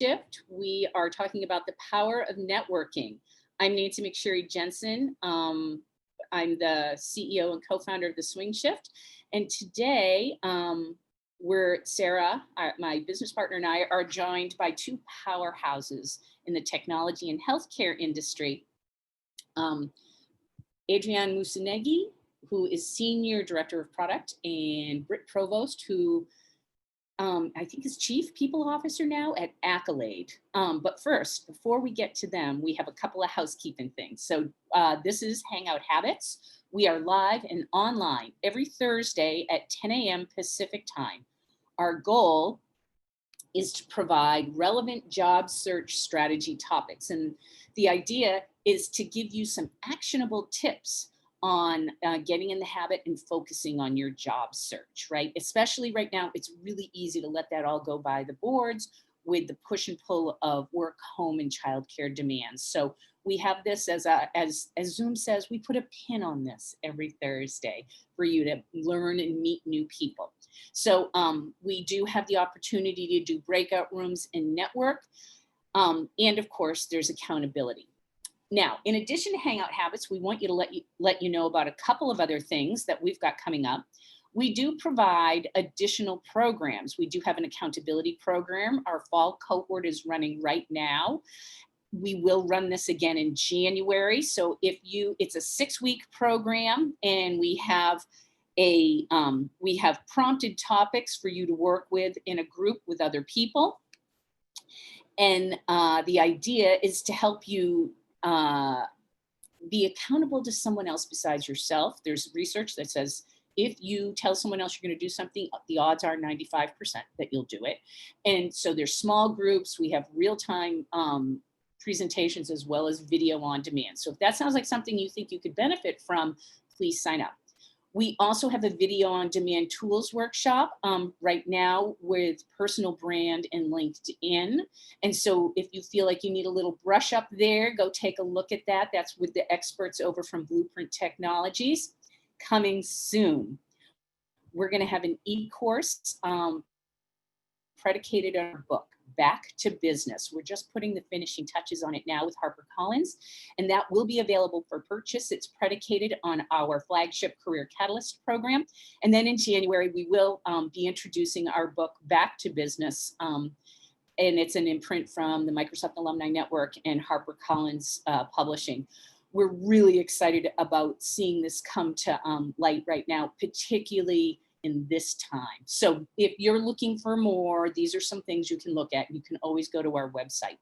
Shift. We are talking about the power of networking. I'm Nancy McSherry Jensen. I'm the CEO and co-founder of the Swing Shift. And today, Sarah, my business partner, and I are joined by two powerhouses in the technology and healthcare industry. Adriane Musuneggi, who is Senior Director of Product, and Britt Provost, who I think is Chief People Officer now at Accolade. But first, before we get to them, we have a couple of housekeeping things. So this is Hangout Habits. We are live and online every Thursday at 10 a.m. Pacific time. Our goal is to provide relevant job search strategy topics. And the idea is to give you some actionable tips on getting in the habit and focusing on your job search, right? Especially right now, it's really easy to let that all go by the boards with the push and pull of work, home, and childcare demands. So we have this as Zoom says, we put a pin on this every Thursday for you to learn and meet new people. So we do have the opportunity to do breakout rooms and network. And of course, there's accountability. Now, in addition to Hangout Habits, we want you to let you know about a couple of other things that we've got coming up. We do provide additional programs. We do have an accountability program. Our fall cohort is running right now. We will run this again in January. So it's a 6-week program, and we have prompted topics for you to work with in a group with other people. And the idea is to help you be accountable to someone else besides yourself. There's research that says if you tell someone else you're going to do something, the odds are 95% that you'll do it. And so there's small groups. We have real-time presentations as well as video on demand. So if that sounds like something you think you could benefit from, please sign up. We also have a video on demand tools workshop right now with personal brand and LinkedIn. And so if you feel like you need a little brush up there, go take a look at that. That's with the experts over from Blueprint Technologies. Coming soon. We're going to have an e-course predicated on our book, Back to Business. We're just putting the finishing touches on it now with HarperCollins, and that will be available for purchase. It's predicated on our flagship Career Catalyst program. And then in January, we will be introducing our book, Back to Business, and it's an imprint from the Microsoft Alumni Network and HarperCollins Publishing. We're really excited about seeing this come to light right now, particularly in this time. So if you're looking for more, these are some things you can look at. You can always go to our website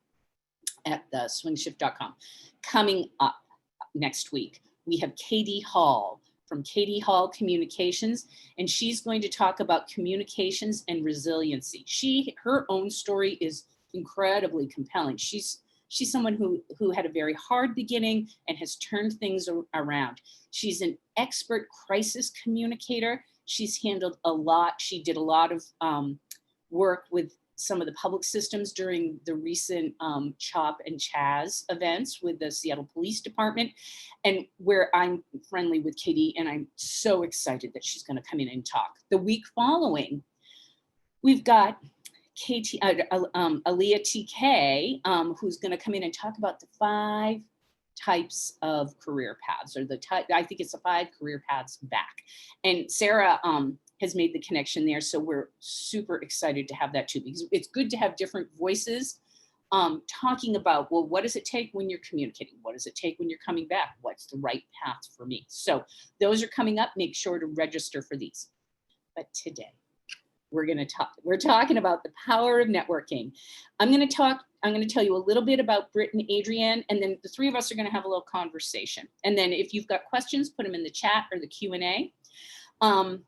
at theswingshift.com. Coming up next week, we have Katie Hall from Katie Hall Communications, and she's going to talk about communications and resiliency. Her own story is incredibly compelling. She's someone who had a very hard beginning and has turned things around. She's an expert crisis communicator. She's handled a lot. She did a lot of work with some of the public systems during the recent CHOP and CHAZ events with the Seattle Police Department, and where I'm friendly with Katie, and I'm so excited that she's going to come in and talk. The week following, we've got Aaliyah TK, who's going to come in and talk about the 5 types of career paths, or I think it's the 5 career paths back. And Sarah has made the connection there. So we're super excited to have that too, because it's good to have different voices talking about, well, what does it take when you're communicating? What does it take when you're coming back? What's the right path for me? So those are coming up. Make sure to register for these. But today, we're talking about the power of networking. I'm going to tell you a little bit about Britt and Adriane, and then the 3 of us are going to have a little conversation. And then if you've got questions, put them in the chat or the Q&A. I'm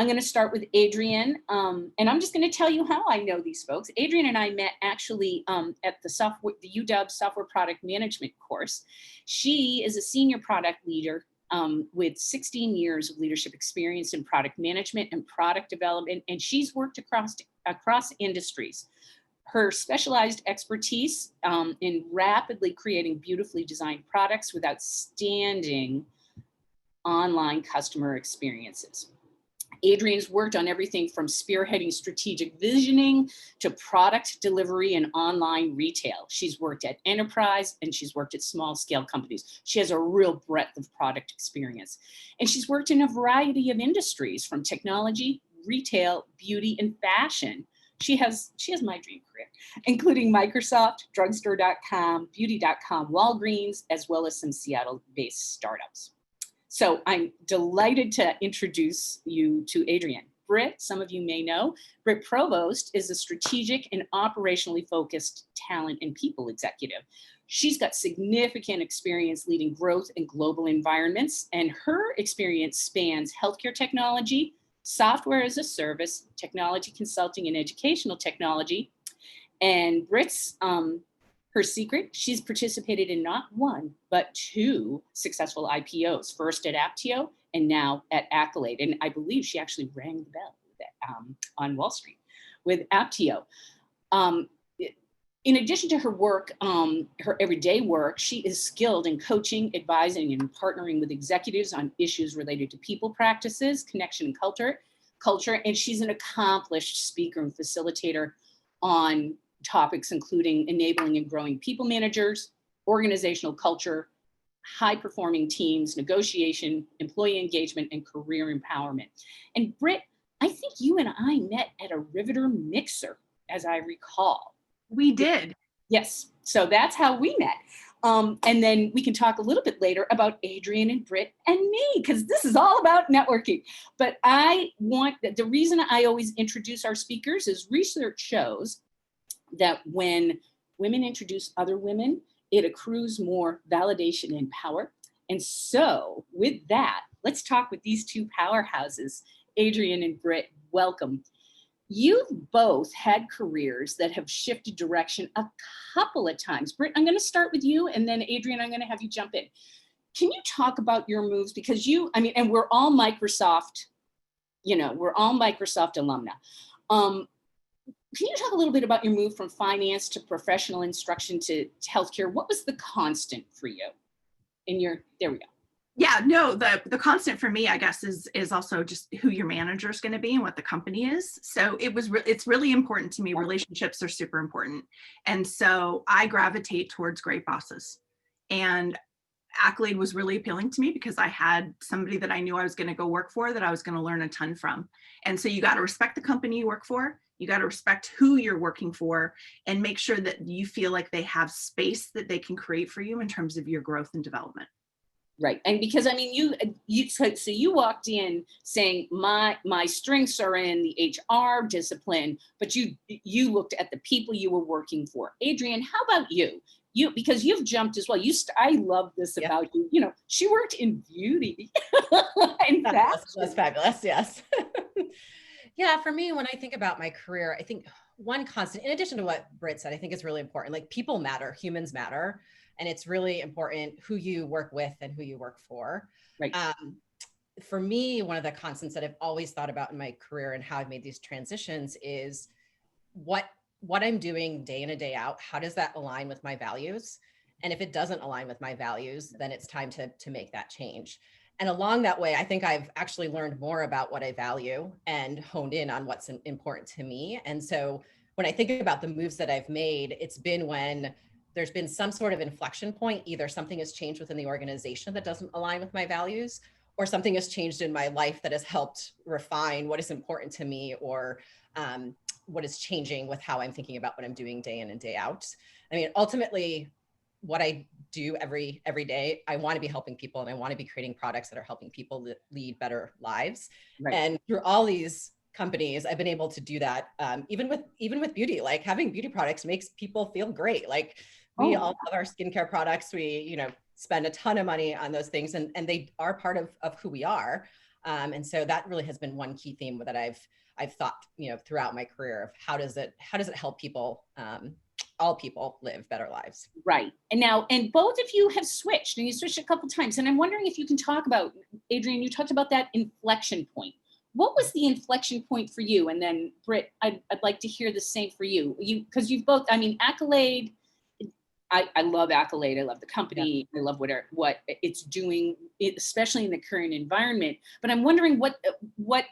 going to start with Adriane, and I'm just going to tell you how I know these folks. Adriane and I met actually at the UW Software Product Management course. She is a senior product leader with 16 years of leadership experience in product management and product development, and she's worked across industries. Her specialized expertise in rapidly creating beautifully designed products with outstanding online customer experiences. Adrian's worked on everything from spearheading strategic visioning to product delivery and online retail. She's worked at enterprise and she's worked at small scale companies. She has a real breadth of product experience. And she's worked in a variety of industries from technology, retail, beauty, and fashion. She has my dream career, including Microsoft, drugstore.com, beauty.com, Walgreens, as well as some Seattle-based startups. So I'm delighted to introduce you to Adrian Britt. Some of you may know, Britt Provost is a strategic and operationally focused talent and people executive. She's got significant experience leading growth in global environments, and her experience spans healthcare technology, software as a service, technology consulting, and educational technology. And Britt's, her secret, she's participated in not one, but two successful IPOs, first at Aptio and now at Accolade. And I believe she actually rang the bell on Wall Street with Aptio. In addition to her work, her everyday work, she is skilled in coaching, advising, and partnering with executives on issues related to people practices, connection, and culture. And she's an accomplished speaker and facilitator on topics including enabling and growing people managers, organizational culture, high-performing teams, negotiation, employee engagement, and career empowerment. And Britt, I think you and I met at a Riveter Mixer, as I recall. We did. Yes, so that's how we met. And then we can talk a little bit later about Adrian and Britt and me, because this is all about networking. But the reason I always introduce our speakers is research shows that when women introduce other women, it accrues more validation and power. And so with that, let's talk with these two powerhouses, Adrian and Britt. Welcome. You've both had careers that have shifted direction a couple of times. Britt, I'm going to start with you, and then Adrian, I'm going to have you jump in. Can you talk about your moves? Because and we're all Microsoft, we're all Microsoft alumna. Can you talk a little bit about your move from finance to professional instruction to healthcare? What was the constant for you there we go. Yeah, no, the constant for me, I guess, is also just who your manager is going to be and what the company is. So it's really important to me. Relationships are super important. And so I gravitate towards great bosses. And Accolade was really appealing to me because I had somebody that I knew I was going to go work for, that I was going to learn a ton from. And so you got to respect the company you work for. You got to respect who you're working for and make sure that you feel like they have space that they can create for you in terms of your growth and development. Right. And because so you walked in saying my strengths are in the HR discipline, but you looked at the people you were working for. Adrian, how about you? Because you've jumped as well. I love this about you. She worked in beauty. In fact, that's fabulous. Yes. Yeah. For me, when I think about my career, I think one constant, in addition to what Britt said, I think is really important. Like, people matter, humans matter. And it's really important who you work with and who you work for. Right. For me, one of the constants that I've always thought about in my career and how I've made these transitions is what I'm doing day in and day out. How does that align with my values? And if it doesn't align with my values, then it's time to make that change. And along that way, I think I've actually learned more about what I value and honed in on what's important to me. And so when I think about the moves that I've made, it's been when there's been some sort of inflection point. Either something has changed within the organization that doesn't align with my values, or something has changed in my life that has helped refine what is important to me, or what is changing with how I'm thinking about what I'm doing day in and day out. I mean, ultimately, what I do every day, I want to be helping people, and I want to be creating products that are helping people lead better lives. Right. And through all these companies, I've been able to do that. Even with beauty, like having beauty products makes people feel great. Like, we all love our skincare products. We, spend a ton of money on those things, and they are part of who we are. And so that really has been one key theme that I've thought, throughout my career, of how does it help people, all people live better lives. Right. And both of you have switched, and you switched a couple of times. And I'm wondering if you can talk about, Adrian, you talked about that inflection point. What was the inflection point for you? And then Britt, I'd like to hear the same for you. Because you've both, Accolade, I love Accolade. I love the company. I love what it's doing, especially in the current environment. But I'm wondering what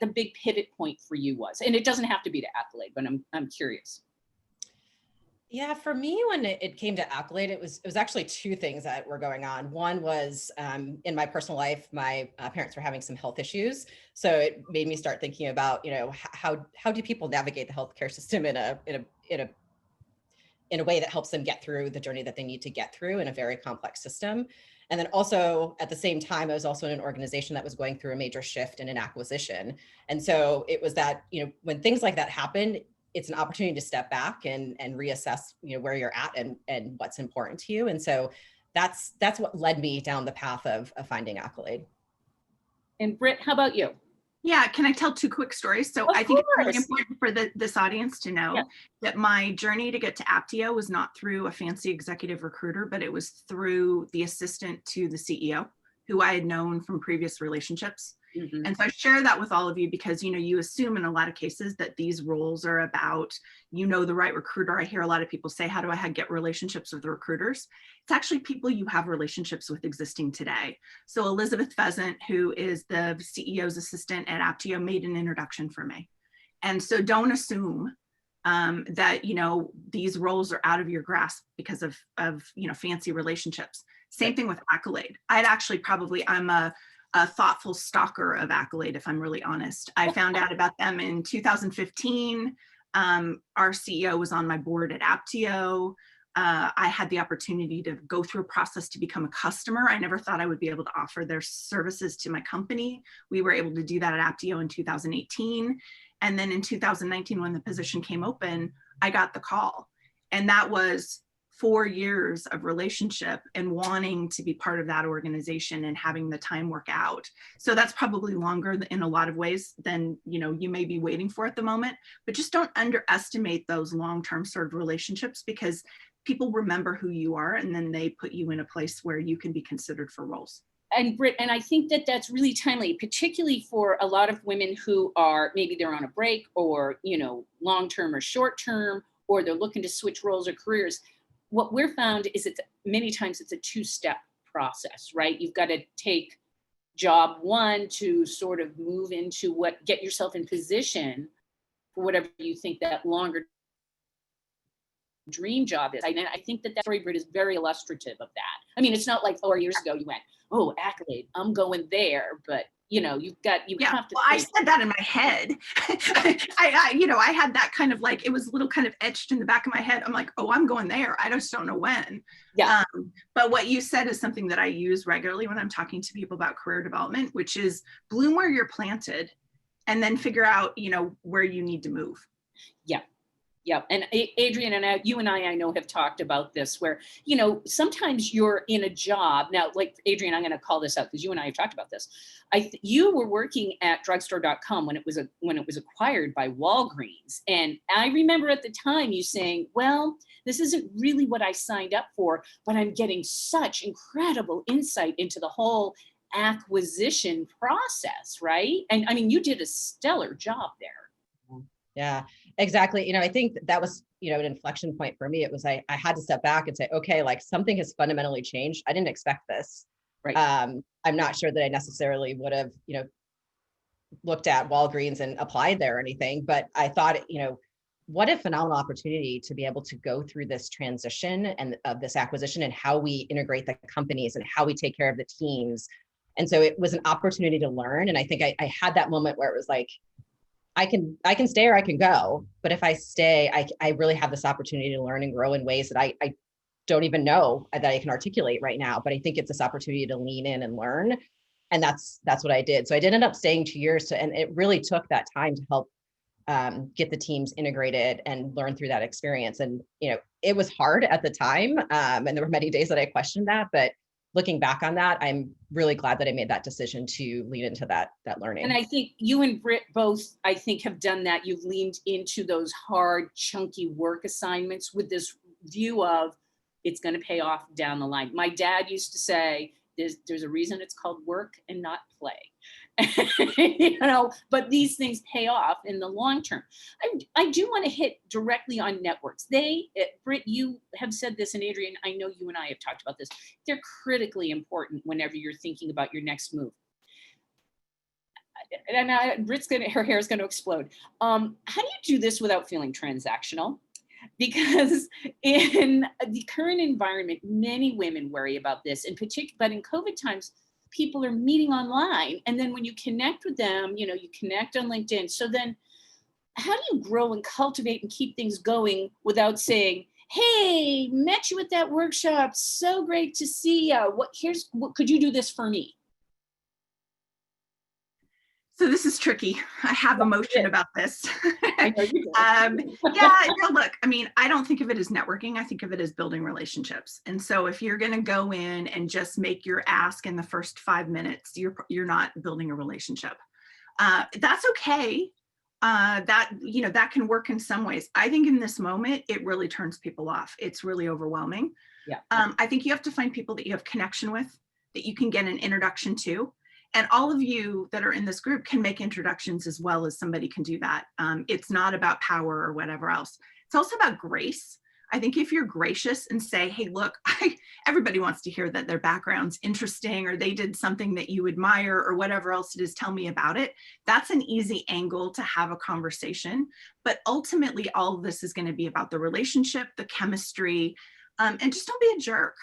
the big pivot point for you was. And it doesn't have to be to Accolade, but I'm curious. Yeah, for me, when it came to Accolade, it was actually two things that were going on. One was in my personal life, my parents were having some health issues, so it made me start thinking about, how do people navigate the healthcare system in a way that helps them get through the journey that they need to get through in a very complex system. And then also at the same time, I was also in an organization that was going through a major shift and an acquisition. And so it was that, when things like that happen, it's an opportunity to step back and reassess, where you're at and what's important to you. And so that's what led me down the path of finding Accolade. And Britt, how about you? Yeah, can I tell two quick stories? So Of I think it's really course. important for this audience to know that my journey to get to Aptio was not through a fancy executive recruiter, but it was through the assistant to the CEO, who I had known from previous relationships. Mhm. And so I share that with all of you because, you assume in a lot of cases that these roles are about, the right recruiter. I hear a lot of people say, how do I get relationships with the recruiters? It's actually people you have relationships with existing today. So Elizabeth Pheasant, who is the CEO's assistant at Aptio, made an introduction for me. And so don't assume that, these roles are out of your grasp because of fancy relationships. Same thing with Accolade. I'm a thoughtful stalker of Accolade, if I'm really honest. I found out about them in 2015. Our CEO was on my board at Aptio. I had the opportunity to go through a process to become a customer. I never thought I would be able to offer their services to my company. We were able to do that at Aptio in 2018. And then in 2019, when the position came open, I got the call. And that was 4 years of relationship and wanting to be part of that organization and having the time work out. So that's probably longer in a lot of ways than you may be waiting for at the moment, but just don't underestimate those long-term sort of relationships, because people remember who you are and then they put you in a place where you can be considered for roles. And Britt, and I think that that's really timely, particularly for a lot of women who are, maybe they're on a break or, long-term or short-term, or they're looking to switch roles or careers. What we're found is many times it's a two-step process, right? You've got to take job one to sort of move into get yourself in position for whatever you think that longer dream job is. And I think that story, Britt, is very illustrative of that. I mean, it's not like 4 years ago you went, oh, Accolade, I'm going there, but you have to. Well, I said that in my head. I had that kind of it was a little kind of etched in the back of my head. I'm like, oh, I'm going there. I just don't know when. Yeah. But what you said is something that I use regularly when I'm talking to people about career development, which is bloom where you're planted and then figure out, where you need to move. Yeah. Yeah. And Adrian and you and I know, have talked about this where, sometimes you're in a job now, like Adrian, I'm going to call this out because you and I have talked about this. You were working at drugstore.com when it was acquired by Walgreens. And I remember at the time you saying, well, this isn't really what I signed up for, but I'm getting such incredible insight into the whole acquisition process, right? And I mean, you did a stellar job there. Yeah, exactly. I think that was, an inflection point for me. It was, I had to step back and say, okay, something has fundamentally changed. I didn't expect this. Right. I'm not sure that I necessarily would have, looked at Walgreens and applied there or anything, but I thought, what a phenomenal opportunity to be able to go through this transition and of this acquisition and how we integrate the companies and how we take care of the teams. And so it was an opportunity to learn. And I think I had that moment where it was like, I can stay or I can go, but if I stay, I really have this opportunity to learn and grow in ways that I don't even know that I can articulate right now. But I think it's this opportunity to lean in and learn, and that's what I did. So I did end up staying 2 years, and it really took that time to help get the teams integrated and learn through that experience. And it was hard at the time, and there were many days that I questioned that, but looking back on that, I'm really glad that I made that decision to lean into that learning. And I think you and Britt both, have done that. You've leaned into those hard, chunky work assignments with this view of it's going to pay off down the line. My dad used to say, there's a reason it's called work and not play. But these things pay off in the long term. I do want to hit directly on networks. Britt, you have said this, and Adrian, I know you and I have talked about this. They're critically important whenever you're thinking about your next move. And her hair is going to explode. How do you do this without feeling transactional? Because in the current environment, many women worry about this in particular, but in COVID times, people are meeting online. And then when you connect with them, you connect on LinkedIn. So then how do you grow and cultivate and keep things going without saying, hey, met you at that workshop. So great to see you. What could you do this for me? So this is tricky. I have emotion about this. I know you do. Look, I mean, I don't think of it as networking. I think of it as building relationships. And so if you're going to go in and just make your ask in the first 5 minutes, you're not building a relationship. That's okay. That can work in some ways. I think in this moment, it really turns people off. It's really overwhelming. Yeah. I think you have to find people that you have connection with, that you can get an introduction to. And all of you that are in this group can make introductions as well as somebody can do that. It's not about power or whatever else. It's also about grace. I think if you're gracious and say, hey, look, everybody wants to hear that their background's interesting or they did something that you admire or whatever else it is, tell me about it. That's an easy angle to have a conversation. But ultimately, all of this is going to be about the relationship, the chemistry, and just don't be a jerk.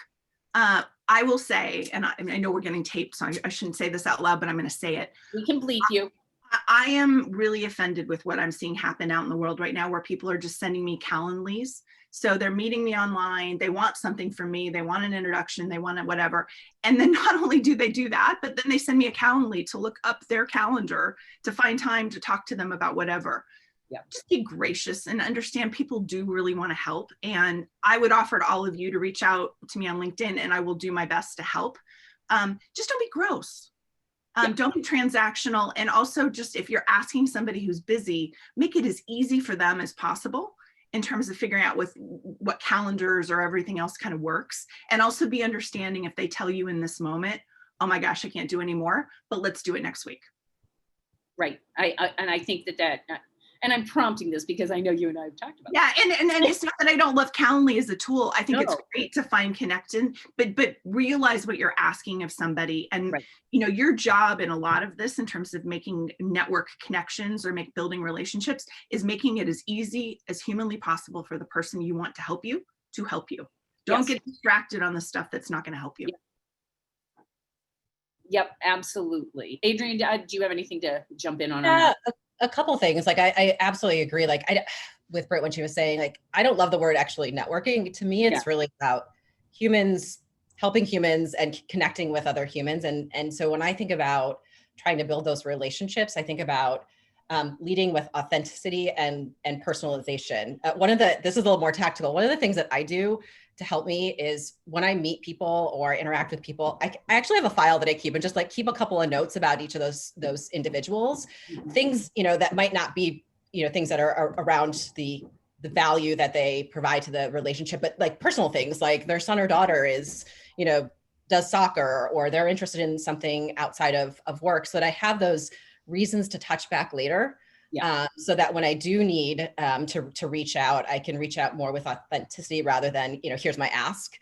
I will say, and I know we're getting taped, so I shouldn't say this out loud, but I'm going to say it. We can bleep you. I am really offended with what I'm seeing happen out in the world right now, where people are just sending me Calendlies. So they're meeting me online. They want something from me. They want an introduction. They want whatever. And then not only do they do that, but then they send me a Calendly to look up their calendar to find time to talk to them about whatever. Yeah. Just be gracious and understand people do really want to help. And I would offer to all of you to reach out to me on LinkedIn and I will do my best to help. Just don't be gross. Don't be transactional. And also just if you're asking somebody who's busy, make it as easy for them as possible in terms of figuring out with what calendars or everything else kind of works. And also be understanding if they tell you in this moment, oh my gosh, I can't do anymore, but let's do it next week. Right. I think that and I'm prompting this because I know you and I have talked about and it's not that I don't love Calendly as a tool. I think it's great to find connection, but realize what you're asking of somebody. And right. Your job in a lot of this in terms of making network connections or building relationships is making it as easy as humanly possible for the person you want to help you. Don't get distracted on the stuff that's not going to help you. Yep, absolutely. Adrian, do you have anything to jump in on that? A couple things. Like I absolutely agree. Like with Britt when she was saying, like, I don't love the word actually networking. To me, it's really about humans, helping humans and connecting with other humans. And so when I think about trying to build those relationships, I think about leading with authenticity and personalization. This is a little more tactical. One of the things that I do to help me is when I meet people or interact with people, I actually have a file that I keep and just like keep a couple of notes about each of those individuals, things, that might not be, things that are around the value that they provide to the relationship, but like personal things like their son or daughter is, does soccer or they're interested in something outside of work, so that I have those reasons to touch back later. So that when I do need to reach out, I can reach out more with authenticity rather than, here's my ask.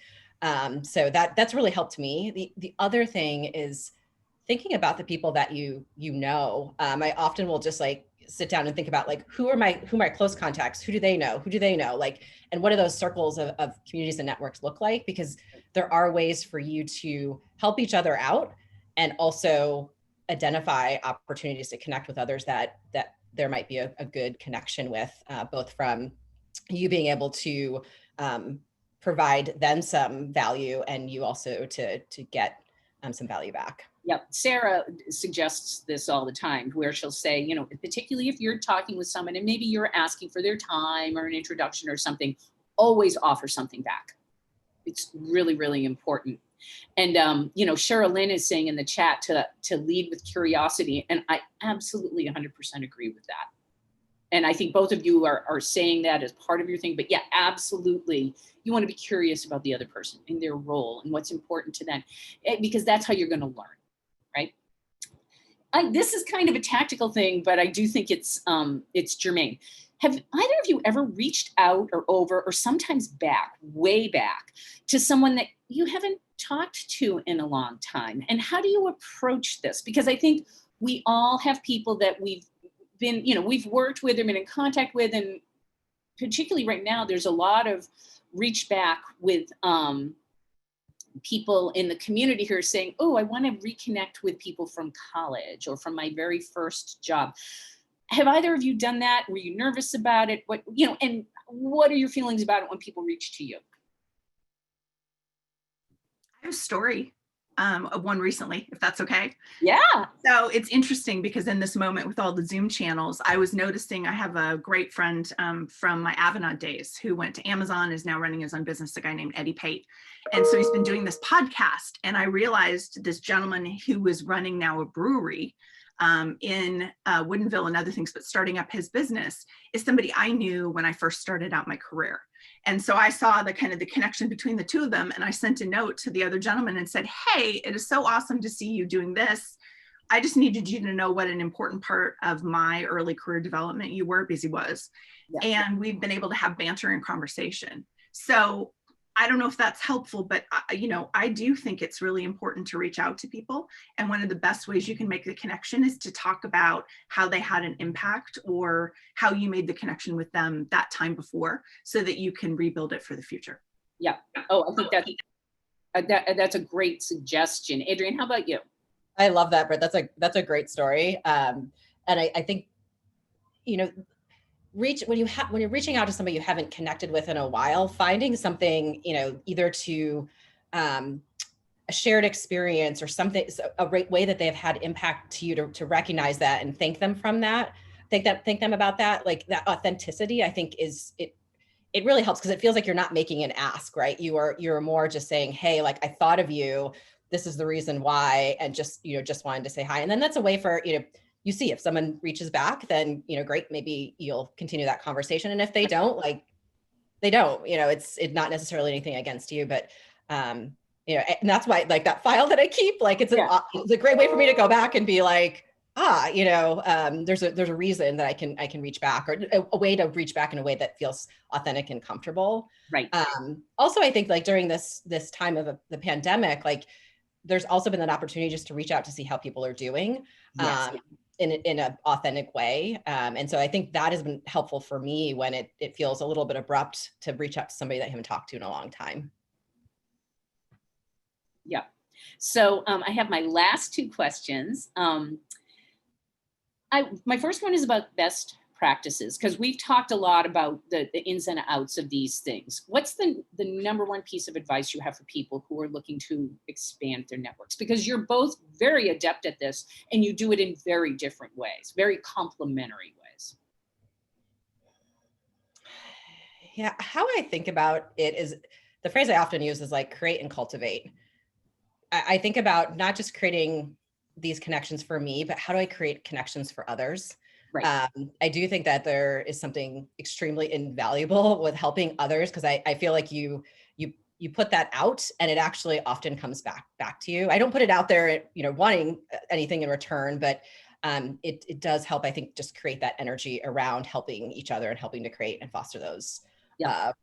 So that's really helped me. The other thing is thinking about the people that I often will just like sit down and think about like, who are my close contacts? Who do they know? Like, and what do those circles of communities and networks look like? Because there are ways for you to help each other out and also identify opportunities to connect with others that there might be a good connection with, both from you being able to provide them some value and you also to get some value back. Yep. Sarah suggests this all the time where she'll say, particularly if you're talking with someone and maybe you're asking for their time or an introduction or something, always offer something back. It's really, really important. And, Cheryl Lynn is saying in the chat to lead with curiosity. And I absolutely 100% agree with that. And I think both of you are saying that as part of your thing, but yeah, absolutely. You want to be curious about the other person and their role and what's important to them, because that's how you're going to learn, right? this is kind of a tactical thing, but I do think it's germane. Have either of you ever reached out or over or sometimes back, way back, to someone that you haven't talked to in a long time? And how do you approach this? Because I think we all have people that we've worked with or been in contact with, and particularly right now, there's a lot of reach back with people in the community who are saying, oh, I want to reconnect with people from college or from my very first job. Have either of you done that? Were you nervous about it? And what are your feelings about it when people reach to you? I have a story of one recently, if that's okay. Yeah. So it's interesting because in this moment with all the Zoom channels, I was noticing I have a great friend from my Avanade days who went to Amazon, is now running his own business, a guy named Eddie Pate. And so he's been doing this podcast. And I realized this gentleman who was running now a brewery in Woodinville and other things, but starting up his business is somebody I knew when I first started out my career. And so I saw the kind of the connection between the two of them. And I sent a note to the other gentleman and said, hey, it is so awesome to see you doing this. I just needed you to know what an important part of my early career development you were, because he was. Yeah. And we've been able to have banter and conversation. So I don't know if that's helpful, but I do think it's really important to reach out to people. And one of the best ways you can make the connection is to talk about how they had an impact or how you made the connection with them that time before, so that you can rebuild it for the future. Yeah. Oh, I think that's a great suggestion. Adrian, how about you? I love that, Britt. That's a great story. And I think, when you're reaching out to somebody you haven't connected with in a while, finding something, either to a shared experience or something, a way that they have had impact to you to recognize that and thank them from that, thank them about that, like that authenticity, I think it really helps, because it feels like you're not making an ask, right? You're more just saying, hey, like I thought of you, this is the reason why, and just wanted to say hi. And then that's a way for, you see if someone reaches back, then, great, maybe you'll continue that conversation. And if they don't, they don't, it's not necessarily anything against you, but, and that's why, like that file that I keep, like, it's a great way for me to go back and be like, there's a reason that I can reach back, or a way to reach back in a way that feels authentic and comfortable. Right. Also, I think like during this time of the pandemic, like there's also been an opportunity just to reach out to see how people are doing. Yes. In an authentic way. And so I think that has been helpful for me when it feels a little bit abrupt to reach out to somebody that I haven't talked to in a long time. Yeah. So I have my last two questions. My first one is about best practices, because we've talked a lot about the ins and outs of these things. What's the number one piece of advice you have for people who are looking to expand their networks? Because you're both very adept at this and you do it in very different ways, very complementary ways. Yeah, how I think about it is, the phrase I often use is like create and cultivate. I think about not just creating these connections for me, but how do I create connections for others? Right. I do think that there is something extremely invaluable with helping others, because I feel like you put that out and it actually often comes back to you. I don't put it out there, wanting anything in return, but it does help, I think, just create that energy around helping each other and helping to create and foster those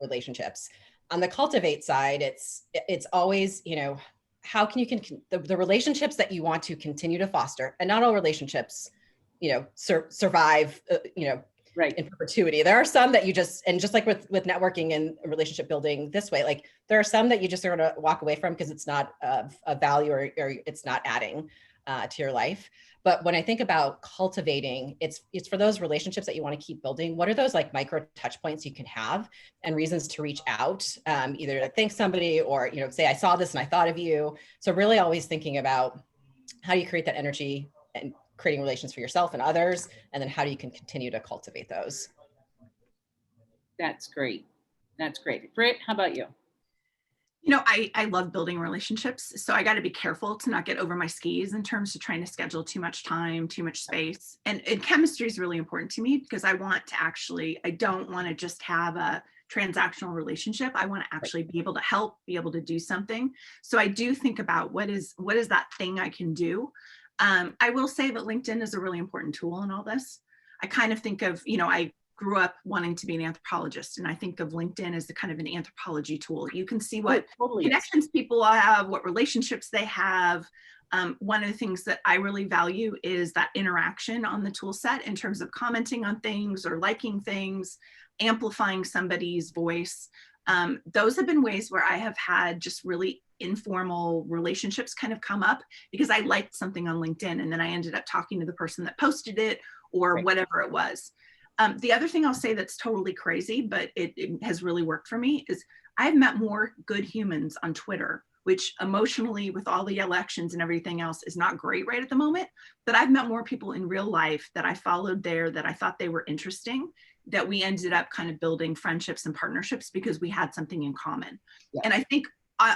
relationships. On the cultivate side, it's always, how can you the relationships that you want to continue to foster, and not all relationships survive, right, in perpetuity. There are some that you just like with networking and relationship building this way, like there are some that you just are going to walk away from because it's not of value, or it's not adding to your life. But when I think about cultivating, it's for those relationships that you want to keep building. What are those like micro touch points you can have and reasons to reach out, either to thank somebody or, say, I saw this and I thought of you. So really always thinking about how do you create that energy and creating relations for yourself and others, and then how do you can continue to cultivate those. That's great. Britt, how about you? I love building relationships, so I got to be careful to not get over my skis in terms of trying to schedule too much time, too much space. And chemistry is really important to me, because I don't want to just have a transactional relationship. I want to actually be able to help, be able to do something. So I do think about what is that thing I can do I will say that LinkedIn is a really important tool in all this. I kind of think of, I grew up wanting to be an anthropologist, and I think of LinkedIn as the kind of an anthropology tool. You can see what Totally connections people have, what relationships they have. One of the things that I really value is that interaction on the tool set in terms of commenting on things or liking things, amplifying somebody's voice. Those have been ways where I have had just really informal relationships kind of come up because I liked something on LinkedIn and then I ended up talking to the person that posted it or whatever it was. The other thing I'll say that's totally crazy, but it has really worked for me is I've met more good humans on Twitter, which emotionally with all the elections and everything else is not great right at the moment, but I've met more people in real life that I followed there that I thought they were interesting, that we ended up kind of building friendships and partnerships because we had something in common. Yeah. And I think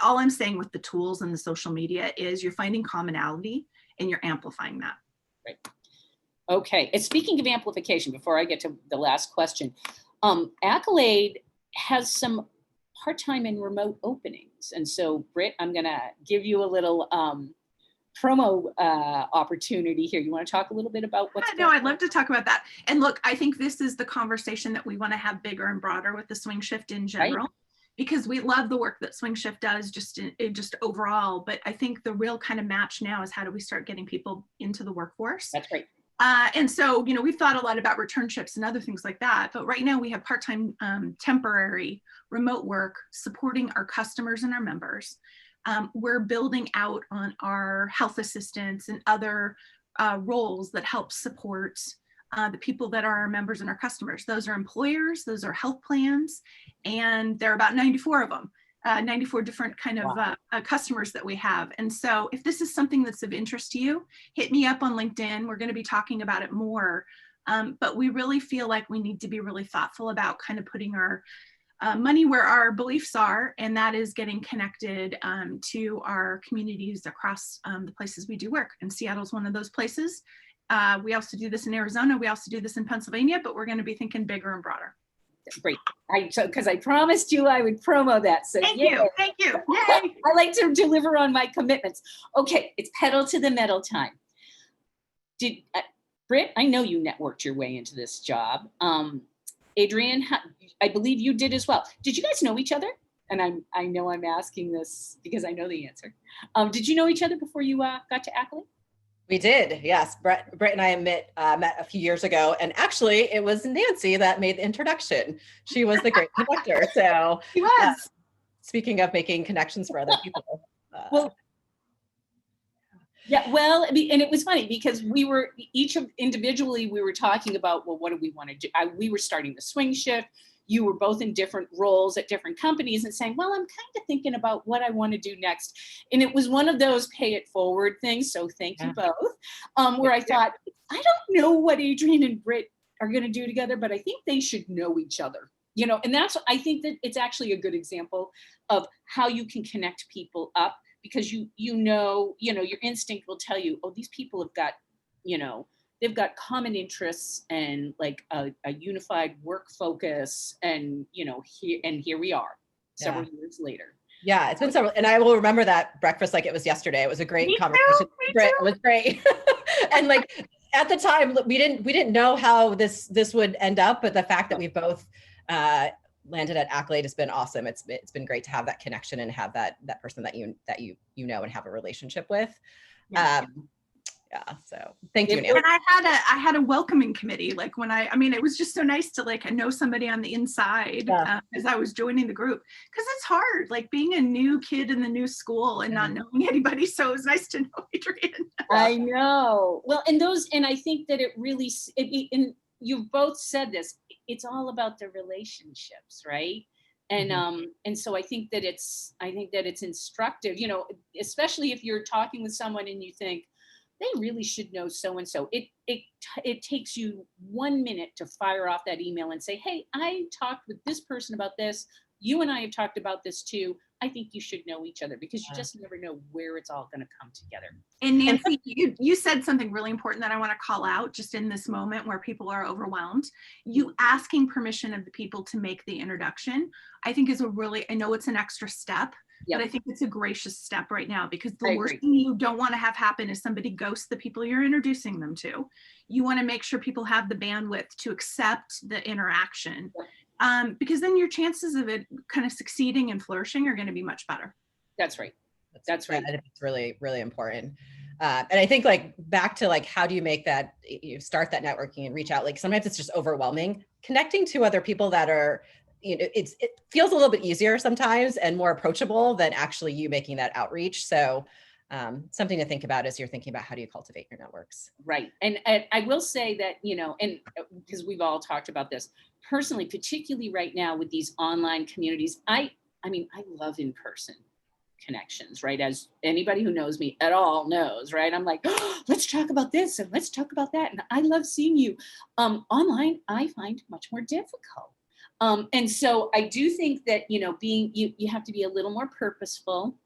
all I'm saying with the tools and the social media is you're finding commonality and you're amplifying that. Right. Okay. And speaking of amplification, before I get to the last question, Accolade has some part-time and remote openings. And so, Britt, I'm going to give you a little promo opportunity here. You want to talk a little bit about what's No, I'd love to talk about that. And look, I think this is the conversation that we want to have bigger and broader with the Swing Shift in general. Right. Because we love the work that Swing Shift does just overall, but I think the real kind of match now is how do we start getting people into the workforce? That's right. And so, we've thought a lot about returnships and other things like that, but right now we have part-time, temporary, remote work supporting our customers and our members. We're building out on our health assistants and other roles that help support the people that are our members and our customers. Those are employers, those are health plans, and there are about 94 of them, 94 different kind of customers that we have. And so if this is something that's of interest to you, hit me up on LinkedIn. We're going to be talking about it more. But we really feel like we need to be really thoughtful about kind of putting our money where our beliefs are, and that is getting connected to our communities across the places we do work. And Seattle's one of those places. We also do this in Arizona. We also do this in Pennsylvania, but we're going to be thinking bigger and broader. Great. Because I promised you I would promo that. So Thank you. Yay. I like to deliver on my commitments. Okay, it's pedal to the metal time. Britt, I know you networked your way into this job. Adrian, I believe you did as well. Did you guys know each other? And I know I'm asking this because I know the answer. Did you know each other before you got to Accolade? We did, yes. Britt and I met a few years ago, and actually it was Nancy that made the introduction. She was the great connector. So she was. Speaking of making connections for other people. Well, and it was funny because we were individually we were talking about, well, what do we want to do? We were starting the Swing Shift. You were both in different roles at different companies and saying, well, I'm kind of thinking about what I want to do next. And it was one of those pay it forward things. So thank you both. Where I thought, I don't know what Adrian and Britt are going to do together, but I think they should know each other. And I think that it's actually a good example of how you can connect people up because your instinct will tell you, oh, these people have got, they've got common interests and like a unified work focus and, here we are several years later. Yeah, it's been several, and I will remember that breakfast like it was yesterday. It was a great conversation. It was great. And like at the time we didn't know how this would end up, but the fact that we both landed at Accolade has been awesome. It's been great to have that connection and have that person that you know and have a relationship with. So thank you, Nancy. And I had a welcoming committee. Like when it was just so nice to like know somebody on the inside as I was joining the group, because it's hard, like being a new kid in the new school and not knowing anybody. So it was nice to know Adrian. I know. Well, and I think that it really, and you've both said this, it's all about the relationships, right? And and so I think that it's instructive, especially if you're talking with someone and you think, they really should know so-and-so. It takes you 1 minute to fire off that email and say, hey, I talked with this person about this. You and I have talked about this too. I think you should know each other because you just never know where it's all going to come together. And Nancy, you said something really important that I want to call out just in this moment where people are overwhelmed. You asking permission of the people to make the introduction, I think is I know it's an extra step, Yep. But I think it's a gracious step right now, because I the worst agree. thing you don't want to have happen is somebody ghosts the people you're introducing them to. You want to make sure people have the bandwidth to accept the interaction, because then your chances of it kind of succeeding and flourishing are going to be much better. That's right. That's right. It's really, really important. And I think like back to like, how do you make that, you start that networking and reach out? Like sometimes it's just overwhelming. Connecting to other people that are, you know, it feels a little bit easier sometimes and more approachable than actually you making that outreach. So something to think about as you're thinking about how do you cultivate your networks. Right. And I will say that, you know, and because we've all talked about this personally, particularly right now with these online communities, I mean, I love in-person connections, right? As anybody who knows me at all knows, right? I'm like, oh, let's talk about this and let's talk about that. And I love seeing you. Online, I find much more difficult. And so I do think that, you know, you have to be a little more purposeful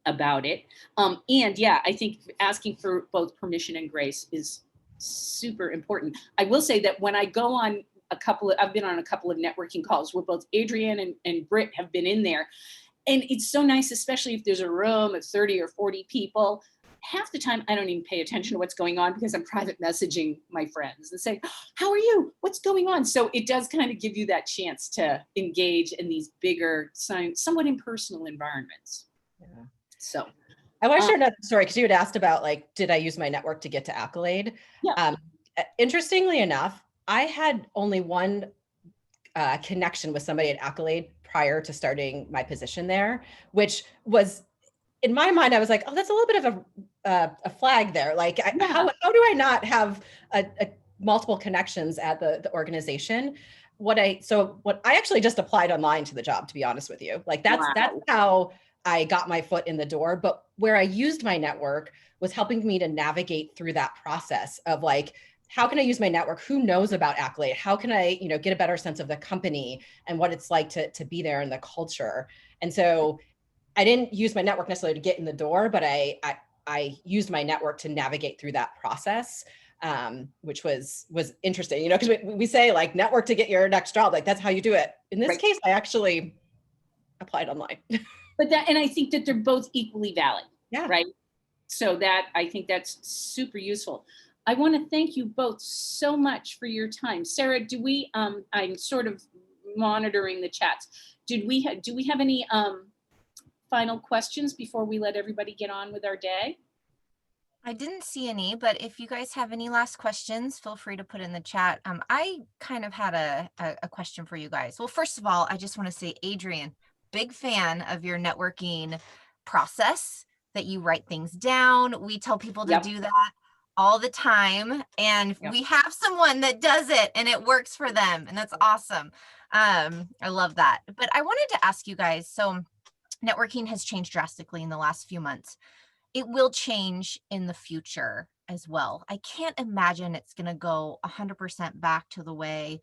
about it. And yeah, I think asking for both permission and grace is super important. I will say that when I go on I've been on a couple of networking calls where both Adrian and Britt have been in there. And it's so nice, especially if there's a room of 30 or 40 people. Half the time, I don't even pay attention to what's going on because I'm private messaging my friends and say, how are you? What's going on? So it does kind of give you that chance to engage in these bigger, somewhat impersonal environments. Yeah. So I want to share another story because you had asked about like, did I use my network to get to Accolade? Yeah. Interestingly enough, I had only one connection with somebody at Accolade prior to starting my position there, which was, in my mind, I was like, oh, that's a little bit of a flag there. Like, how do I not have a multiple connections at the organization? What I actually just applied online to the job, to be honest with you. Like that's how I got my foot in the door. But where I used my network was helping me to navigate through that process of like, how can I use my network? Who knows about Accolade? How can I, you know, get a better sense of the company and what it's like to be there and the culture? And so I didn't use my network necessarily to get in the door, but I used my network to navigate through that process, which was interesting, you know, because we say like network to get your next job, like that's how you do it. In this case, I actually applied online. And I think that they're both equally valid. Yeah. Right. So I think that's super useful. I want to thank you both so much for your time. Sarah, I'm sort of monitoring the chats. Do we have any final questions before we let everybody get on with our day? I didn't see any, but if you guys have any last questions, feel free to put in the chat. I kind of had a question for you guys. Well, first of all, I just want to say, Adrian, big fan of your networking process, that you write things down. We tell people to do that all the time, and we have someone that does it and it works for them, and that's awesome. I love that. But I wanted to ask you guys, so networking has changed drastically in the last few months. It will change in the future as well. I can't imagine it's going to go 100% back to the way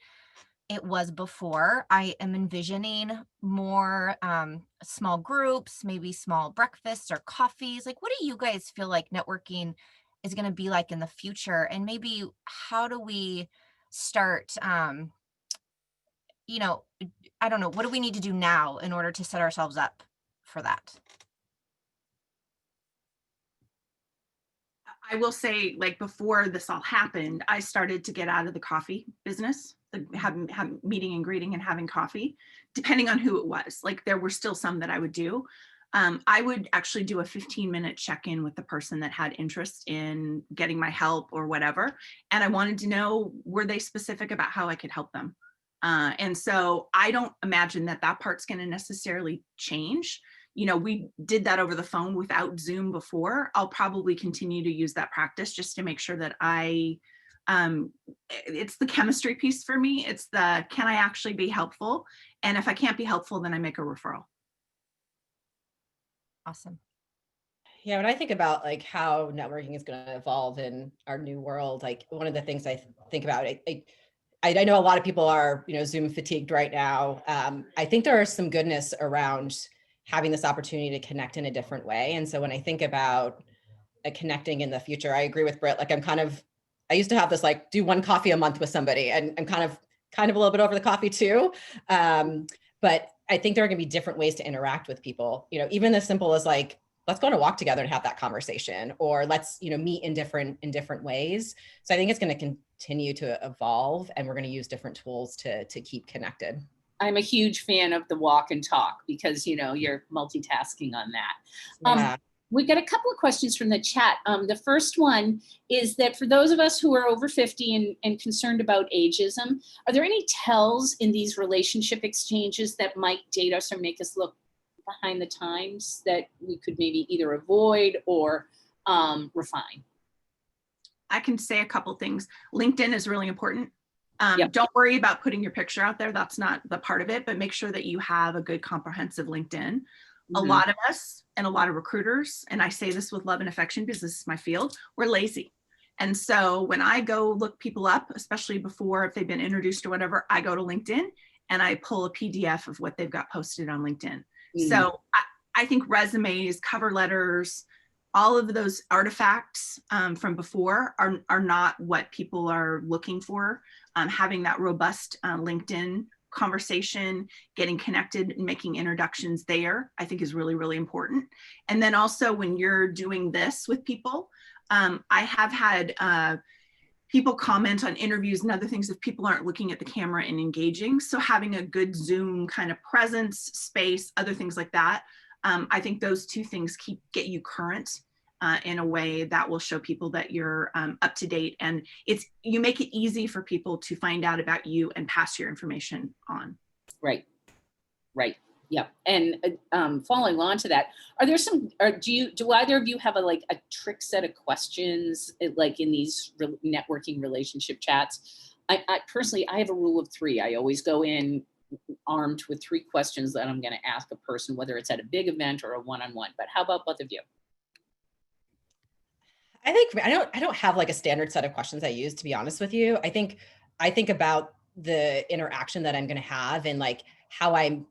it was before. I am envisioning more small groups, maybe small breakfasts or coffees. Like, what do you guys feel like networking is going to be like in the future? And maybe how do we start, you know, I don't know, what do we need to do now in order to set ourselves up for that? I will say, like, before this all happened, I started to get out of the coffee business, having meeting and greeting and having coffee, depending on who it was. Like, there were still some that I would do. I would actually do a 15-minute check-in with the person that had interest in getting my help or whatever. And I wanted to know, were they specific about how I could help them? And so I don't imagine that part's going to necessarily change. You know, we did that over the phone without Zoom before. I'll probably continue to use that practice just to make sure that it's the chemistry piece for me. It's the, can I actually be helpful? And if I can't be helpful, then I make a referral. Awesome. Yeah, when I think about like how networking is going to evolve in our new world, like one of the things I think about, I know a lot of people are, you know, Zoom fatigued right now. I think there is some goodness around having this opportunity to connect in a different way. And so when I think about connecting in the future, I agree with Britt. Like I used to have this like do one coffee a month with somebody, and I'm kind of a little bit over the coffee too. But I think there are going to be different ways to interact with people, you know, even as simple as like, let's go on a walk together and have that conversation, or let's, you know, meet in different ways. So I think it's going to continue to evolve, and we're going to use different tools to keep connected. I'm a huge fan of the walk and talk because, you know, you're multitasking on that. Yeah. We got a couple of questions from the chat. The first one is that for those of us who are over 50 and concerned about ageism, are there any tells in these relationship exchanges that might date us or make us look behind the times that we could maybe either avoid or refine? I can say a couple things. LinkedIn is really important. Yep. Don't worry about putting your picture out there. That's not the part of it, but make sure that you have a good comprehensive LinkedIn. A lot of us and a lot of recruiters, and I say this with love and affection because this is my field, we're lazy. And so when I go look people up, especially before, if they've been introduced or whatever, I go to LinkedIn and I pull a PDF of what they've got posted on LinkedIn. So I think resumes, cover letters, all of those artifacts from before are not what people are looking for. Having that robust LinkedIn conversation, getting connected and making introductions there, I think is really, really important. And then also when you're doing this with people, I have had people comment on interviews and other things if people aren't looking at the camera and engaging. So having a good Zoom kind of presence, space, other things like that. I think those two things get you current in a way that will show people that you're up to date, and you make it easy for people to find out about you and pass your information on. Right. Yeah. And following on to that, are there do either of you have a trick set of questions like in these networking relationship chats? I personally, I have a rule of 3. I always go in armed with 3 questions that I'm going to ask a person, whether it's at a big event or a one-on-one. But how about both of you? I think I don't have like a standard set of questions I use, to be honest with you. I think about the interaction that I'm going to have and like how I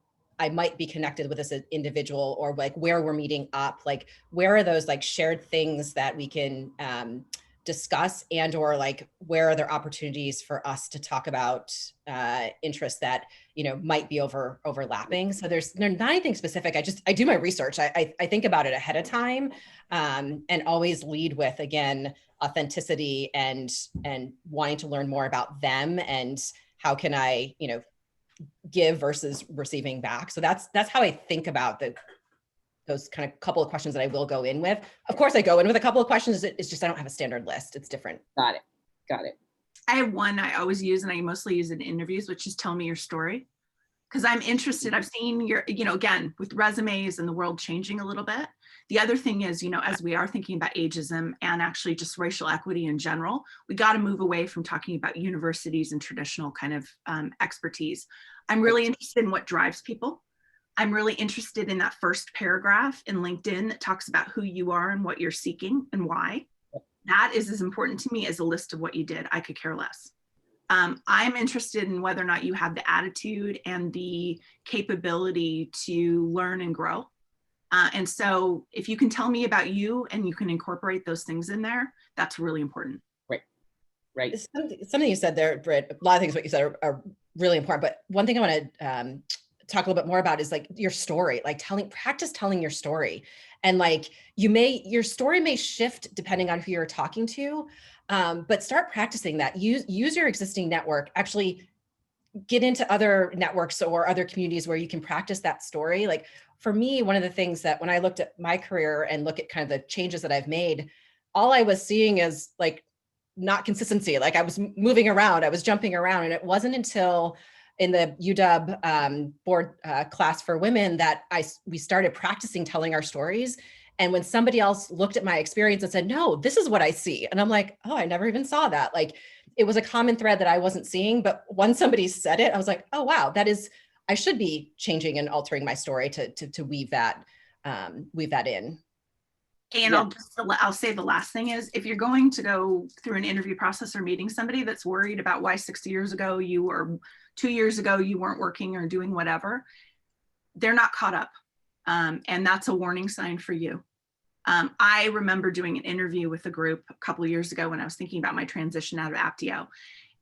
might be connected with this individual, or like where we're meeting up, like where are those like shared things that we can discuss, and or like where are there opportunities for us to talk about interests that, you know, might be overlapping. So there's not anything specific. I do my research. I think about it ahead of time, and always lead with, again, authenticity and wanting to learn more about them and how can I, you know, give versus receiving back. So that's how I think about those kind of couple of questions that I will go in with. Of course, I go in with a couple of questions. It's just I don't have a standard list. It's different. Got it. I have one I always use, and I mostly use it in interviews, which is tell me your story. Because I'm interested. I've seen your, you know, again, with resumes and the world changing a little bit. The other thing is, you know, as we are thinking about ageism and actually just racial equity in general, we got to move away from talking about universities and traditional kind of expertise. I'm really interested in what drives people. I'm really interested in that first paragraph in LinkedIn that talks about who you are and what you're seeking and why. That is as important to me as a list of what you did. I could care less. I'm interested in whether or not you have the attitude and the capability to learn and grow. And so if you can tell me about you and you can incorporate those things in there, that's really important. Right. Something you said there, Britt, a lot of things what you said are really important, but one thing I want to talk a little bit more about is like your story, like practice telling your story. And like your story may shift depending on who you're talking to, but start practicing that. Use your existing network, actually get into other networks or other communities where you can practice that story. Like for me, one of the things that when I looked at my career and look at kind of the changes that I've made, all I was seeing is like not consistency. Like I was moving around, I was jumping around. And it wasn't until in the UW board class for women that we started practicing telling our stories. And when somebody else looked at my experience and said, no, this is what I see. And I'm like, oh, I never even saw that. Like it was a common thread that I wasn't seeing. But when somebody said it, I was like, oh, wow, I should be changing and altering my story to weave that in. And Yeah. I'll say the last thing is, if you're going to go through an interview process or meeting somebody that's worried about why 6 years ago or 2 years ago you weren't working or doing whatever, they're not caught up. And that's a warning sign for you. I remember doing an interview with a group a couple of years ago when I was thinking about my transition out of Aptio.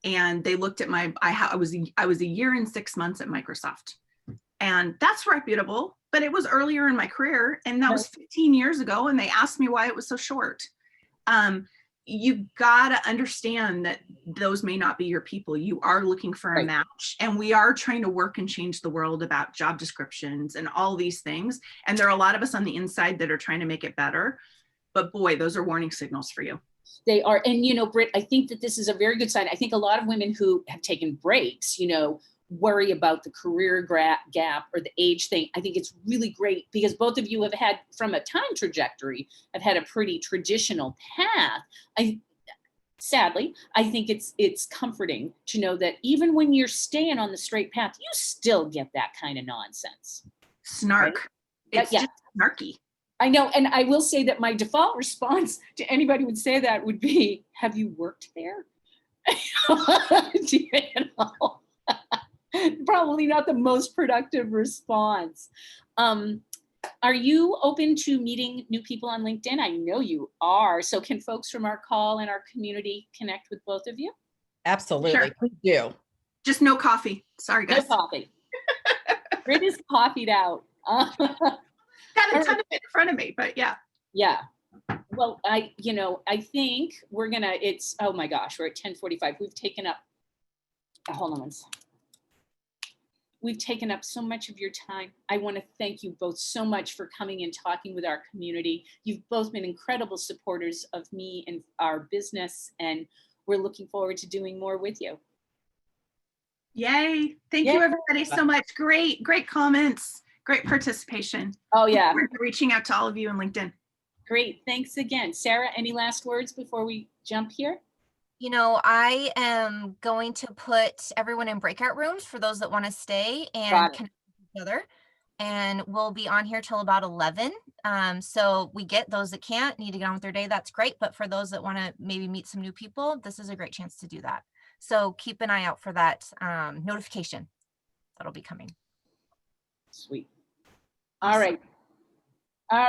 And they looked at I was a year and 6 months at Microsoft. And that's reputable, but it was earlier in my career, and that was 15 years ago, and they asked me why it was so short. You gotta understand that those may not be your people. You are looking for a match, and we are trying to work and change the world about job descriptions and all these things. And there are a lot of us on the inside that are trying to make it better. But boy, those are warning signals for you. They are. And, you know, Britt, I think that this is a very good sign. I think a lot of women who have taken breaks, you know, worry about the career gap or the age thing. I think it's really great because both of you have had, from a time trajectory, have had a pretty traditional path. Sadly, I think it's comforting to know that even when you're staying on the straight path, you still get that kind of nonsense. Snark. Right? It's just snarky. I know. And I will say that my default response to anybody who would say that would be, have you worked there? You know? Probably not the most productive response. Are you open to meeting new people on LinkedIn? I know you are. So can folks from our call and our community connect with both of you? Absolutely. Sure. Please do. Just no coffee. Sorry, guys. No coffee. Britt is coffeeed out. Got a ton of it in front of me, but yeah. Yeah. Well, I think we're gonna, oh my gosh, we're at 10:45. We've taken up, hold on one second. We've taken up so much of your time. I want to thank you both so much for coming and talking with our community. You've both been incredible supporters of me and our business, and we're looking forward to doing more with you. Yay. Thank you, everybody, so much. Great comments. Great participation. Oh, yeah. We're reaching out to all of you on LinkedIn. Great. Thanks again. Sarah, any last words before we jump here? You know, I am going to put everyone in breakout rooms for those that want to stay and connect with each other. And we'll be on here till about 11. So we get those that can't, need to get on with their day. That's great. But for those that want to maybe meet some new people, this is a great chance to do that. So keep an eye out for that notification that'll be coming. Sweet. All right. All right.